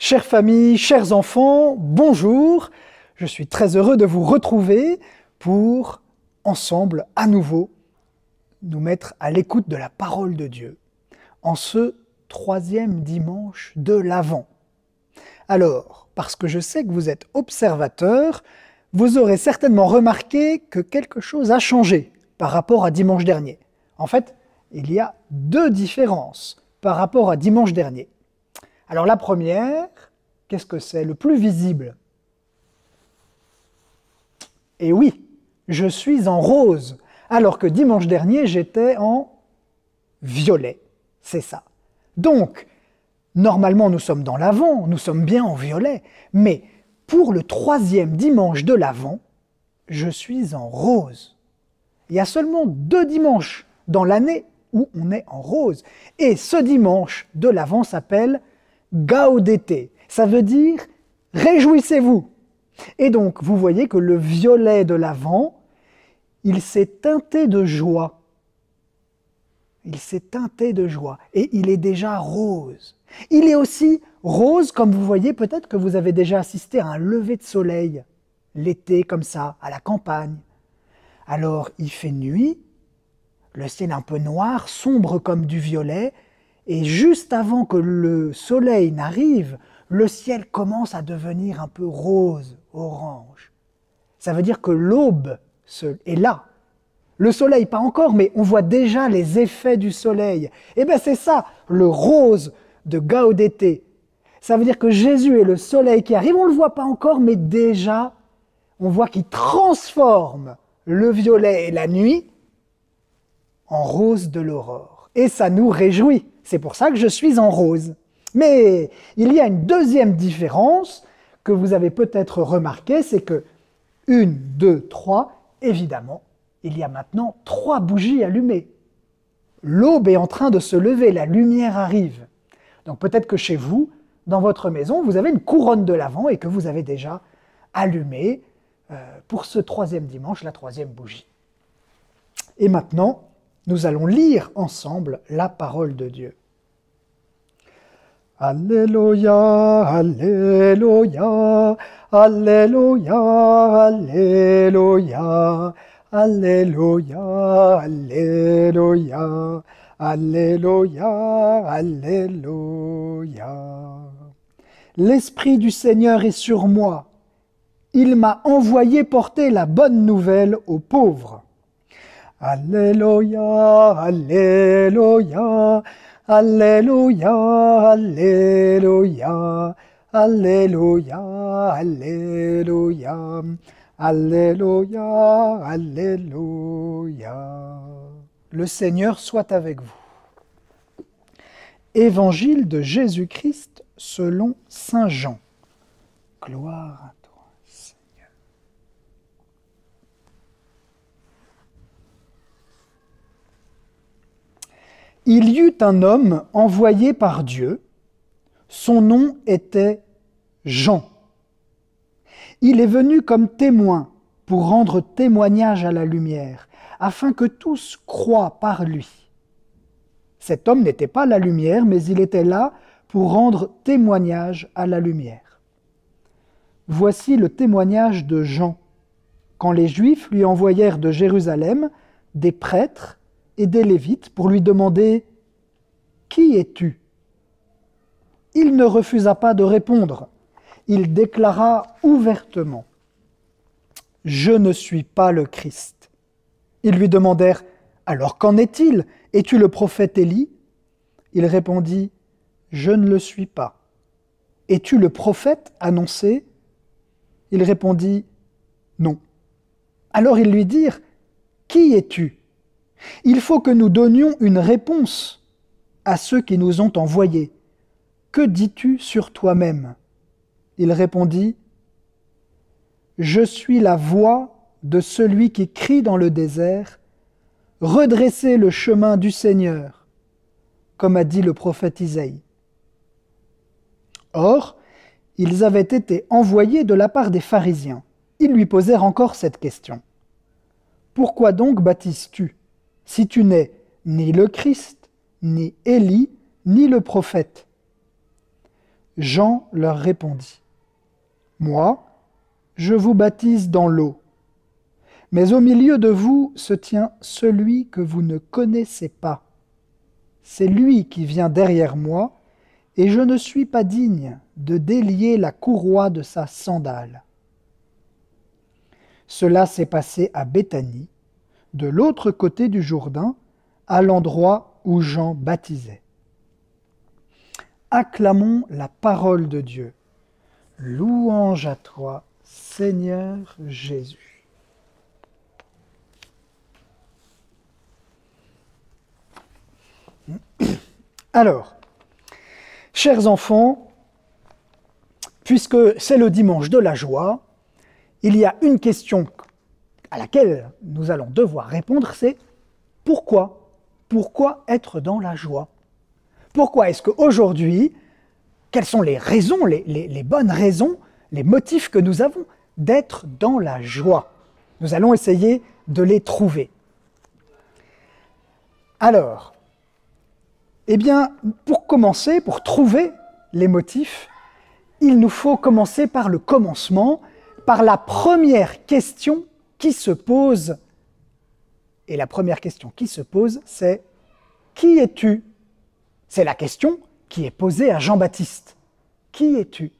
Chères familles, chers enfants, bonjour. Je suis très heureux de vous retrouver pour, ensemble, à nouveau, nous mettre à l'écoute de la parole de Dieu en ce troisième dimanche de l'Avent. Alors, parce que je sais que vous êtes observateurs, vous aurez certainement remarqué que quelque chose a changé par rapport à dimanche dernier. En fait, il y a deux différences par rapport à dimanche dernier. Alors la première, qu'est-ce que c'est? Le plus visible. Et oui, je suis en rose, alors que dimanche dernier, j'étais en violet. C'est ça. Donc, normalement, nous sommes dans l'Avent, nous sommes bien en violet, mais pour le troisième dimanche de l'Avent, je suis en rose. Il y a seulement 2 dimanches dans l'année où on est en rose. Et ce dimanche de l'Avent s'appelle Gaudete. Ça veut dire réjouissez-vous. Et donc, vous voyez que le violet de l'Avent, il s'est teinté de joie. Il s'est teinté de joie. Et il est déjà rose. Il est aussi rose, comme vous voyez, peut-être que vous avez déjà assisté à un lever de soleil, l'été comme ça, à la campagne. Alors, il fait nuit, le ciel est un peu noir, sombre comme du violet, et juste avant que le soleil n'arrive, le ciel commence à devenir un peu rose, orange. Ça veut dire que l'aube est là. Le soleil, pas encore, mais on voit déjà les effets du soleil. Et bien c'est ça, le rose de Gaudete. Ça veut dire que Jésus est le soleil qui arrive, on ne le voit pas encore, mais déjà, on voit qu'il transforme le violet et la nuit en rose de l'aurore. Et ça nous réjouit. C'est pour ça que je suis en rose. Mais il y a une deuxième différence que vous avez peut-être remarqué, c'est que 1, 2, 3, évidemment, il y a maintenant 3 bougies allumées. L'aube est en train de se lever, la lumière arrive. Donc peut-être que chez vous, dans votre maison, vous avez une couronne de l'Avent et que vous avez déjà allumé pour ce troisième dimanche, la 3e bougie. Et maintenant, nous allons lire ensemble la parole de Dieu. Alléluia, Alléluia, Alléluia, Alléluia, Alléluia, Alléluia, Alléluia, Alléluia. L'Esprit du Seigneur est sur moi. Il m'a envoyé porter la bonne nouvelle aux pauvres. Alléluia, Alléluia, Alléluia, Alléluia, Alléluia, Alléluia, Alléluia, Alléluia. Le Seigneur soit avec vous. Évangile de Jésus-Christ selon saint Jean. Gloire à toi, Seigneur. Il y eut un homme envoyé par Dieu, son nom était Jean. Il est venu comme témoin pour rendre témoignage à la lumière, afin que tous croient par lui. Cet homme n'était pas la lumière, mais il était là pour rendre témoignage à la lumière. Voici le témoignage de Jean, quand les Juifs lui envoyèrent de Jérusalem des prêtres et des Lévites pour lui demander « Qui es-tu » Il ne refusa pas de répondre. Il déclara ouvertement « Je ne suis pas le Christ ». Ils lui demandèrent « Alors qu'en est-il? Es-tu le prophète Élie » Il répondit « Je ne le suis pas. »« Es-tu le prophète annoncé » Il répondit « Non. » Alors ils lui dirent « Qui es-tu » Il faut que nous donnions une réponse à ceux qui nous ont envoyés. Que dis-tu sur toi-même ? Il répondit « Je suis la voix de celui qui crie dans le désert, redressez le chemin du Seigneur, comme a dit le prophète Isaïe. » Or, ils avaient été envoyés de la part des pharisiens. Ils lui posèrent encore cette question. « Pourquoi donc baptises-tu ? Si tu n'es ni le Christ, ni Élie, ni le prophète. » Jean leur répondit, « Moi, je vous baptise dans l'eau, mais au milieu de vous se tient celui que vous ne connaissez pas. C'est lui qui vient derrière moi, et je ne suis pas digne de délier la courroie de sa sandale. » Cela s'est passé à Béthanie, de l'autre côté du Jourdain, à l'endroit où Jean baptisait. Acclamons la parole de Dieu. Louange à toi, Seigneur Jésus. Alors, chers enfants, puisque c'est le dimanche de la joie, il y a une question à laquelle nous allons devoir répondre, c'est pourquoi? Pourquoi être dans la joie? Pourquoi est-ce qu'aujourd'hui, quelles sont les raisons, les bonnes raisons, les motifs que nous avons d'être dans la joie? Nous allons essayer de les trouver. Alors, eh bien, pour commencer, pour trouver les motifs, il nous faut commencer par le commencement, par la première question qui se pose. Et la première question qui se pose, c'est « Qui es-tu » C'est la question qui est posée à Jean-Baptiste. « Qui es-tu »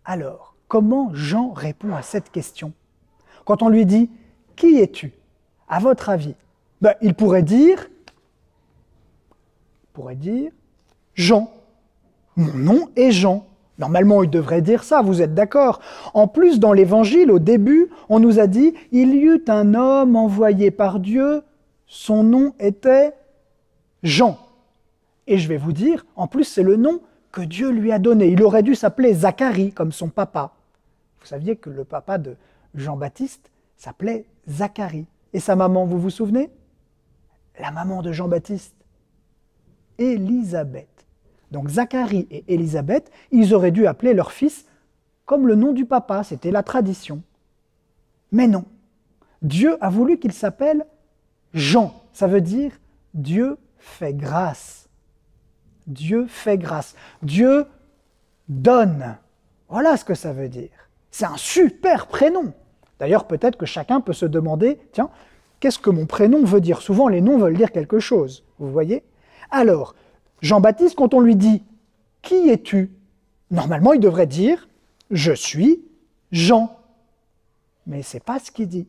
Alors, comment Jean répond à cette question? Quand on lui dit « Qui es-tu » à votre avis, il pourrait dire « Jean ». Mon nom est Jean. Normalement, il devrait dire ça, vous êtes d'accord? En plus, dans l'Évangile, au début, on nous a dit « Il y eut un homme envoyé par Dieu, son nom était Jean ». Et je vais vous dire, en plus, c'est le nom que Dieu lui a donné. Il aurait dû s'appeler Zacharie, comme son papa. Vous saviez que le papa de Jean-Baptiste s'appelait Zacharie. Et sa maman, vous vous souvenez? La maman de Jean-Baptiste, Élisabeth. Donc Zacharie et Élisabeth, ils auraient dû appeler leur fils comme le nom du papa, c'était la tradition. Mais non, Dieu a voulu qu'il s'appelle Jean. Ça veut dire Dieu fait grâce. Dieu fait grâce. Dieu donne. Voilà ce que ça veut dire. C'est un super prénom. D'ailleurs, peut-être que chacun peut se demander, tiens, qu'est-ce que mon prénom veut dire? Souvent, les noms veulent dire quelque chose. Vous voyez? Alors, Jean-Baptiste, quand on lui dit « Qui es-tu » normalement, il devrait dire « Je suis Jean ». Mais ce n'est pas ce qu'il dit.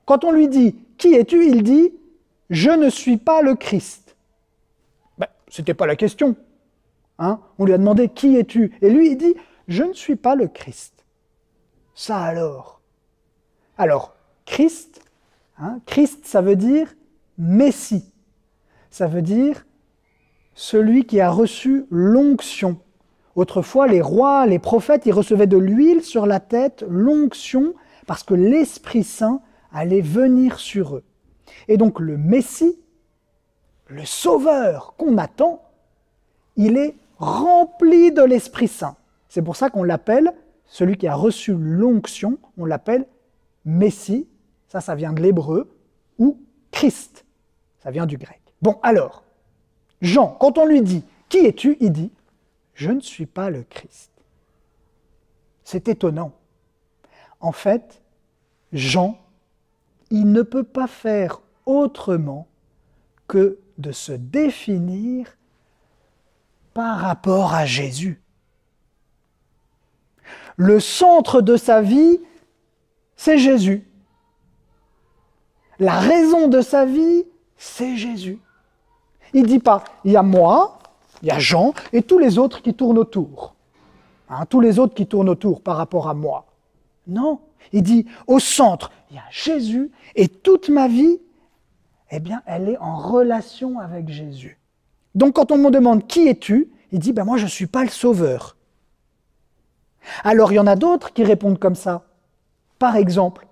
Quand on lui dit « Qui es-tu » il dit « Je ne suis pas le Christ ». Ce n'était pas la question. On lui a demandé « Qui es-tu » et lui, il dit « Je ne suis pas le Christ ». Ça alors? Alors, Christ, Christ, ça veut dire « Messie ». Ça veut dire celui qui a reçu l'onction. Autrefois, les rois, les prophètes, ils recevaient de l'huile sur la tête, l'onction, parce que l'Esprit Saint allait venir sur eux. Et donc le Messie, le Sauveur qu'on attend, il est rempli de l'Esprit Saint. C'est pour ça qu'on l'appelle, celui qui a reçu l'onction, on l'appelle Messie, ça vient de l'hébreu, ou Christ, ça vient du grec. Bon, alors, Jean, quand on lui dit « Qui es-tu » il dit « Je ne suis pas le Christ ». C'est étonnant. En fait, Jean, il ne peut pas faire autrement que de se définir par rapport à Jésus. Le centre de sa vie, c'est Jésus. La raison de sa vie, c'est Jésus. Il ne dit pas, il y a moi, il y a Jean, et tous les autres qui tournent autour. Tous les autres qui tournent autour par rapport à moi. Non, il dit, au centre, il y a Jésus, et toute ma vie, eh bien, elle est en relation avec Jésus. Donc, quand on me demande, qui es-tu? Il dit, moi, je ne suis pas le sauveur. Alors, il y en a d'autres qui répondent comme ça. Par exemple,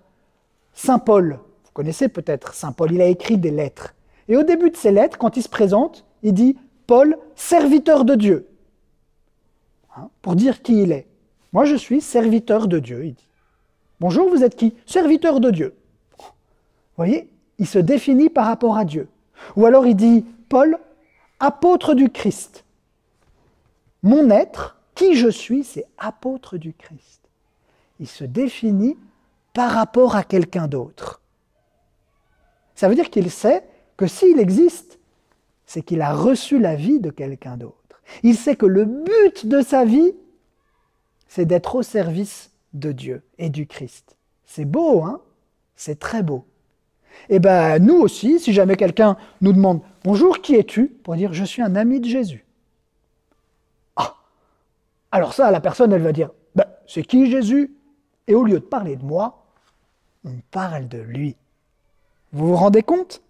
Saint Paul, vous connaissez peut-être Saint Paul, il a écrit des lettres. Et au début de ses lettres, quand il se présente, il dit « Paul, serviteur de Dieu ». Pour dire qui il est. Moi, je suis serviteur de Dieu, il dit. Bonjour, vous êtes qui? Serviteur de Dieu. Vous voyez, il se définit par rapport à Dieu. Ou alors il dit « Paul, apôtre du Christ ». Mon être, qui je suis, c'est apôtre du Christ. Il se définit par rapport à quelqu'un d'autre. Ça veut dire qu'il sait que s'il existe, c'est qu'il a reçu la vie de quelqu'un d'autre. Il sait que le but de sa vie, c'est d'être au service de Dieu et du Christ. C'est beau, hein? C'est très beau. Et bien, nous aussi, si jamais quelqu'un nous demande « Bonjour, qui es-tu » pour dire « Je suis un ami de Jésus ». Ah! Alors ça, la personne, elle va dire ben, « C'est qui Jésus ?» Et au lieu de parler de moi, on parle de lui. Vous vous rendez compte?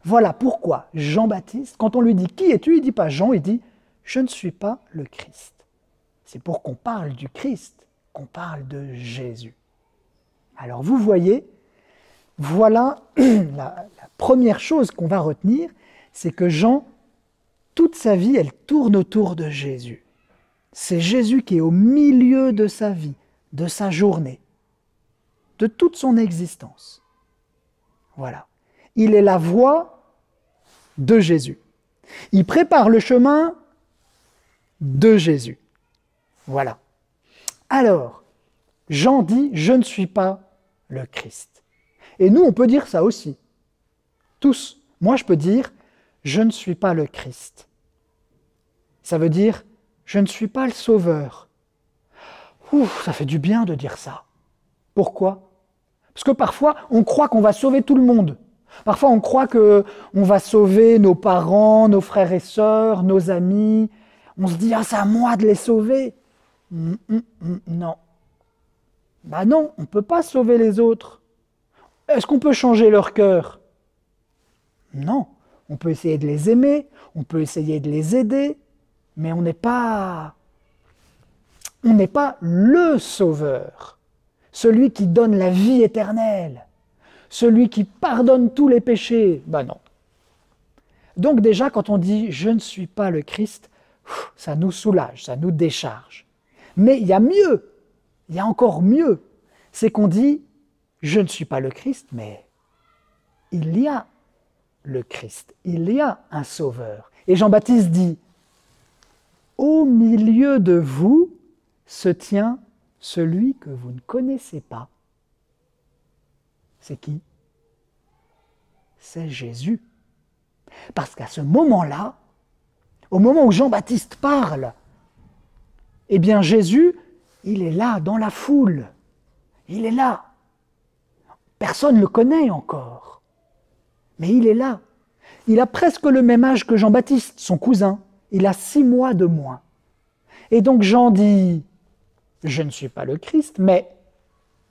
Voilà pourquoi Jean-Baptiste, quand on lui dit « Qui es-tu » il ne dit pas Jean, il dit « Je ne suis pas le Christ ». C'est pour qu'on parle du Christ, qu'on parle de Jésus. Alors vous voyez, voilà la première chose qu'on va retenir, c'est que Jean, toute sa vie, elle tourne autour de Jésus. C'est Jésus qui est au milieu de sa vie, de sa journée, de toute son existence. Voilà. Il est la voie de Jésus. Il prépare le chemin de Jésus. Voilà. Alors, Jean dit « Je ne suis pas le Christ ». Et nous, on peut dire ça aussi. Tous. Moi, je peux dire « Je ne suis pas le Christ ». Ça veut dire « Je ne suis pas le Sauveur ». Ouf, ça fait du bien de dire ça. Pourquoi? Parce que parfois, on croit qu'on va sauver tout le monde. Parfois, on croit qu'on va sauver nos parents, nos frères et sœurs, nos amis. On se dit « Ah, c'est à moi de les sauver ». Non. Ben non, on ne peut pas sauver les autres. Est-ce qu'on peut changer leur cœur? Non. On peut essayer de les aimer, on peut essayer de les aider, mais on n'est pas le sauveur, celui qui donne la vie éternelle, celui qui pardonne tous les péchés. Ben non. Donc déjà, quand on dit « je ne suis pas le Christ », ça nous soulage, ça nous décharge. Mais il y a mieux, il y a encore mieux, c'est qu'on dit « je ne suis pas le Christ », mais il y a le Christ, il y a un Sauveur. Et Jean-Baptiste dit « au milieu de vous se tient celui que vous ne connaissez pas ». C'est qui? C'est Jésus. Parce qu'à ce moment-là, au moment où Jean-Baptiste parle, eh bien Jésus, il est là, dans la foule. Il est là. Personne ne le connaît encore. Mais il est là. Il a presque le même âge que Jean-Baptiste, son cousin. Il a 6 mois de moins. Et donc Jean dit, je ne suis pas le Christ, mais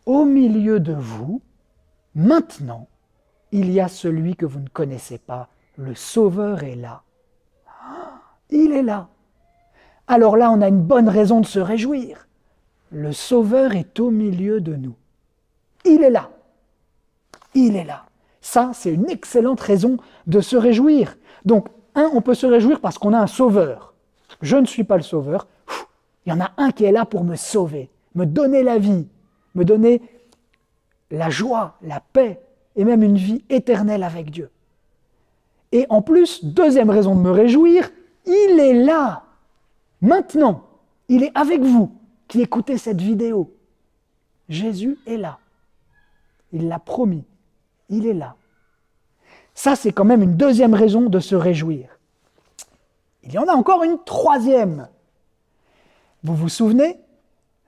au milieu de vous, maintenant, il y a celui que vous ne connaissez pas. Le Sauveur est là. Il est là. Alors là, on a une bonne raison de se réjouir. Le Sauveur est au milieu de nous. Il est là. Il est là. Ça, c'est une excellente raison de se réjouir. Donc, on peut se réjouir parce qu'on a un Sauveur. Je ne suis pas le Sauveur. Il y en a un qui est là pour me sauver, me donner la vie, me donner la joie, la paix et même une vie éternelle avec Dieu. Et en plus, deuxième raison de me réjouir, il est là. Maintenant, il est avec vous qui écoutez cette vidéo. Jésus est là. Il l'a promis. Il est là. Ça, c'est quand même une deuxième raison de se réjouir. Il y en a encore une troisième. Vous vous souvenez?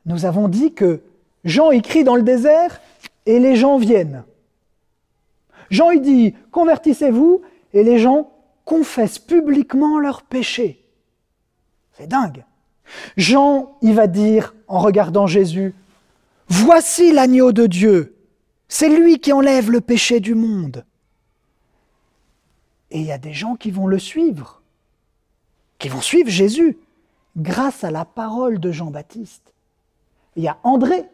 Nous avons dit que Jean écrit dans le désert et les gens viennent. Jean, il dit « Convertissez-vous » et les gens confessent publiquement leurs péchés. C'est dingue. Jean, il va dire, en regardant Jésus, « Voici l'agneau de Dieu, c'est lui qui enlève le péché du monde. » Et il y a des gens qui vont le suivre, qui vont suivre Jésus, grâce à la parole de Jean-Baptiste. Il y a André,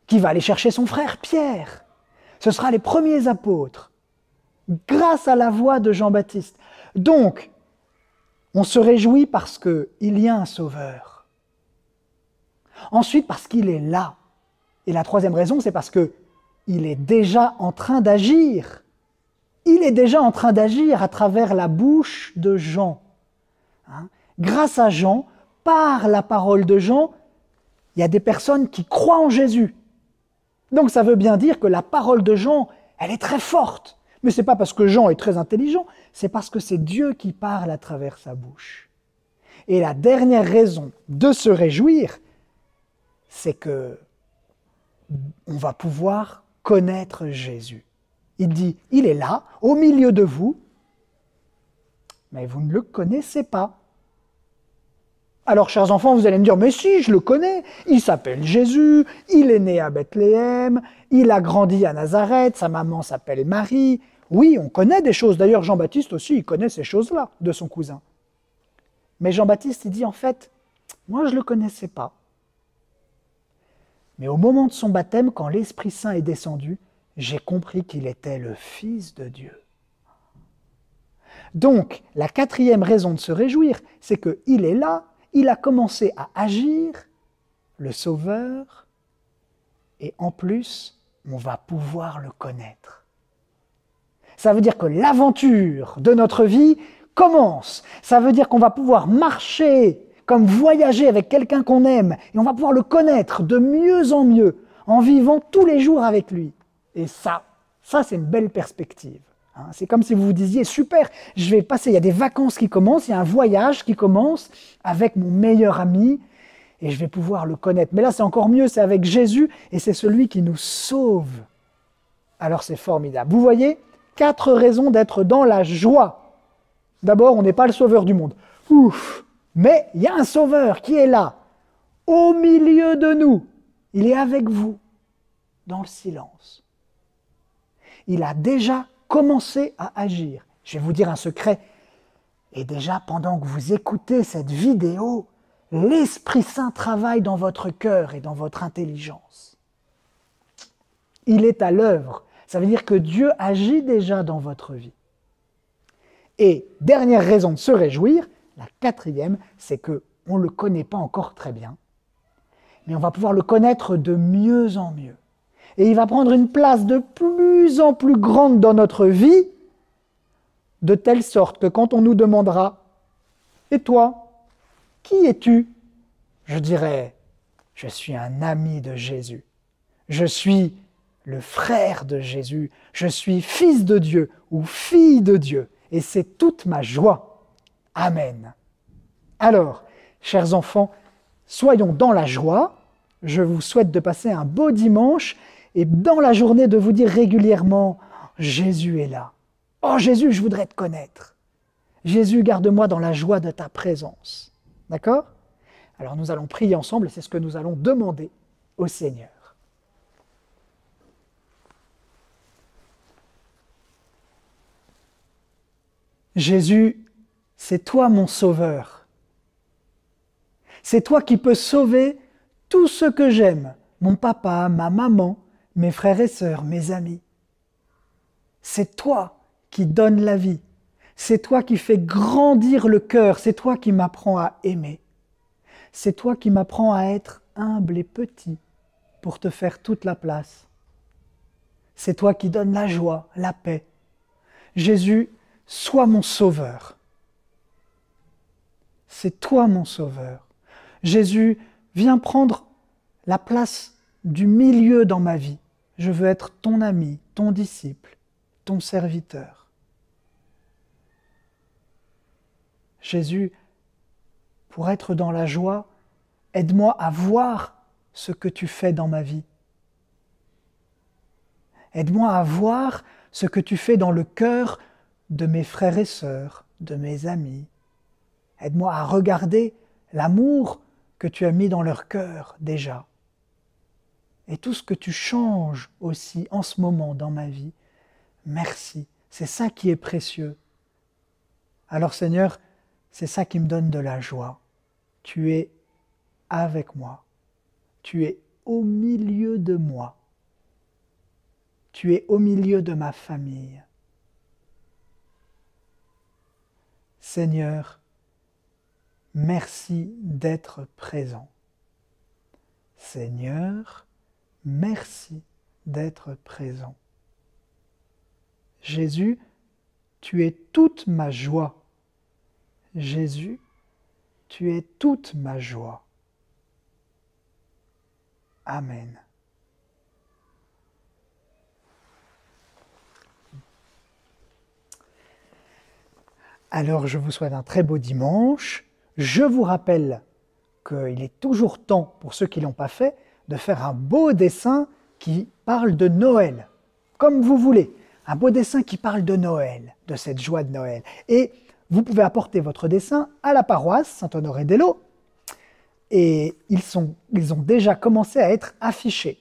qui va aller chercher son frère Pierre. Ce sera les premiers apôtres, grâce à la voix de Jean-Baptiste. Donc, on se réjouit parce qu'il y a un Sauveur. Ensuite, parce qu'il est là. Et la troisième raison, c'est parce qu'il est déjà en train d'agir. Il est déjà en train d'agir à travers la bouche de Jean. Grâce à Jean, par la parole de Jean, il y a des personnes qui croient en Jésus. Donc ça veut bien dire que la parole de Jean, elle est très forte. Mais ce n'est pas parce que Jean est très intelligent, c'est parce que c'est Dieu qui parle à travers sa bouche. Et la dernière raison de se réjouir, c'est que on va pouvoir connaître Jésus. Il dit, il est là, au milieu de vous, mais vous ne le connaissez pas. Alors, chers enfants, vous allez me dire, mais si, je le connais, il s'appelle Jésus, il est né à Bethléem, il a grandi à Nazareth, sa maman s'appelle Marie. Oui, on connaît des choses, d'ailleurs Jean-Baptiste aussi, il connaît ces choses-là de son cousin. Mais Jean-Baptiste, il dit en fait, moi je ne le connaissais pas. Mais au moment de son baptême, quand l'Esprit Saint est descendu, j'ai compris qu'il était le Fils de Dieu. Donc, la quatrième raison de se réjouir, c'est qu'il est là, il a commencé à agir, le Sauveur, et en plus, on va pouvoir le connaître. Ça veut dire que l'aventure de notre vie commence. Ça veut dire qu'on va pouvoir marcher, comme voyager avec quelqu'un qu'on aime, et on va pouvoir le connaître de mieux en mieux, en vivant tous les jours avec lui. Et ça c'est une belle perspective. C'est comme si vous vous disiez, super, je vais passer, il y a des vacances qui commencent, il y a un voyage qui commence avec mon meilleur ami, et je vais pouvoir le connaître. Mais là, c'est encore mieux, c'est avec Jésus, et c'est celui qui nous sauve. Alors c'est formidable. Vous voyez, 4 raisons d'être dans la joie. D'abord, on n'est pas le sauveur du monde. Ouf! Mais il y a un sauveur qui est là, au milieu de nous. Il est avec vous, dans le silence. Il a déjà commencé à agir. Je vais vous dire un secret. Et déjà, pendant que vous écoutez cette vidéo, l'Esprit Saint travaille dans votre cœur et dans votre intelligence. Il est à l'œuvre. Ça veut dire que Dieu agit déjà dans votre vie. Et dernière raison de se réjouir, la 4e, c'est qu'on ne le connaît pas encore très bien, mais on va pouvoir le connaître de mieux en mieux. Et il va prendre une place de plus en plus grande dans notre vie, de telle sorte que quand on nous demandera « Et toi, qui es-tu » je dirai « Je suis un ami de Jésus. Je suis le frère de Jésus. Je suis fils de Dieu ou fille de Dieu. Et c'est toute ma joie. Amen. » Alors, chers enfants, soyons dans la joie. Je vous souhaite de passer un beau dimanche et dans la journée de vous dire régulièrement « Jésus est là. Oh Jésus, je voudrais te connaître. Jésus, garde-moi dans la joie de ta présence. » D'accord ? Alors nous allons prier ensemble et c'est ce que nous allons demander au Seigneur. Jésus, c'est toi mon sauveur. C'est toi qui peux sauver tout ce que j'aime, mon papa, ma maman, mes frères et sœurs, mes amis. C'est toi qui donnes la vie. C'est toi qui fais grandir le cœur. C'est toi qui m'apprends à aimer. C'est toi qui m'apprends à être humble et petit pour te faire toute la place. C'est toi qui donnes la joie, la paix. Jésus, sois mon sauveur. C'est toi mon sauveur. Jésus, viens prendre la place du milieu dans ma vie. Je veux être ton ami, ton disciple, ton serviteur. Jésus, pour être dans la joie, aide-moi à voir ce que tu fais dans ma vie. Aide-moi à voir ce que tu fais dans le cœur de mes frères et sœurs, de mes amis. Aide-moi à regarder l'amour que tu as mis dans leur cœur déjà. Et tout ce que tu changes aussi en ce moment dans ma vie. Merci, c'est ça qui est précieux. Alors Seigneur, c'est ça qui me donne de la joie. Tu es avec moi. Tu es au milieu de moi. Tu es au milieu de ma famille. Seigneur, merci d'être présent. Seigneur, merci d'être présent. Jésus, tu es toute ma joie. Jésus, Tu es toute ma joie. Amen. Alors je vous souhaite un très beau dimanche. Je vous rappelle qu'il est toujours temps, pour ceux qui ne l'ont pas fait, de faire un beau dessin qui parle de Noël, comme vous voulez. Un beau dessin qui parle de Noël, de cette joie de Noël. Et vous pouvez apporter votre dessin à la paroisse Saint-Honoré-d'Eylau. Et ils ont déjà commencé à être affichés.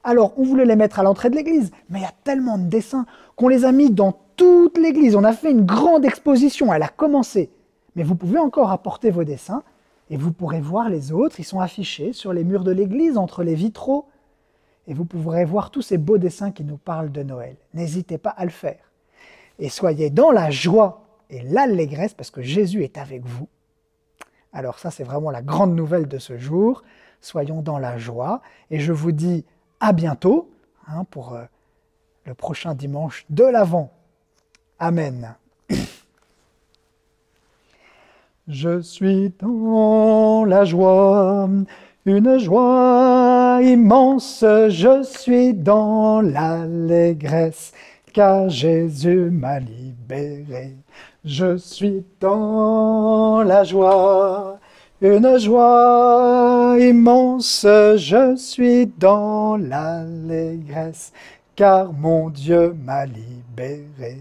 Alors, on voulait les mettre à l'entrée de l'église, mais il y a tellement de dessins qu'on les a mis dans toute l'église. On a fait une grande exposition, elle a commencé. Mais vous pouvez encore apporter vos dessins et vous pourrez voir les autres. Ils sont affichés sur les murs de l'église, entre les vitraux. Et vous pourrez voir tous ces beaux dessins qui nous parlent de Noël. N'hésitez pas à le faire. Et soyez dans la joie et l'allégresse parce que Jésus est avec vous. Alors ça, c'est vraiment la grande nouvelle de ce jour. Soyons dans la joie. Et je vous dis à bientôt pour le prochain dimanche de l'Avent. Amen. Je suis dans la joie, une joie immense. Je suis dans l'allégresse, car Jésus m'a libéré. Je suis dans la joie, une joie immense. Je suis dans l'allégresse, car mon Dieu m'a libéré.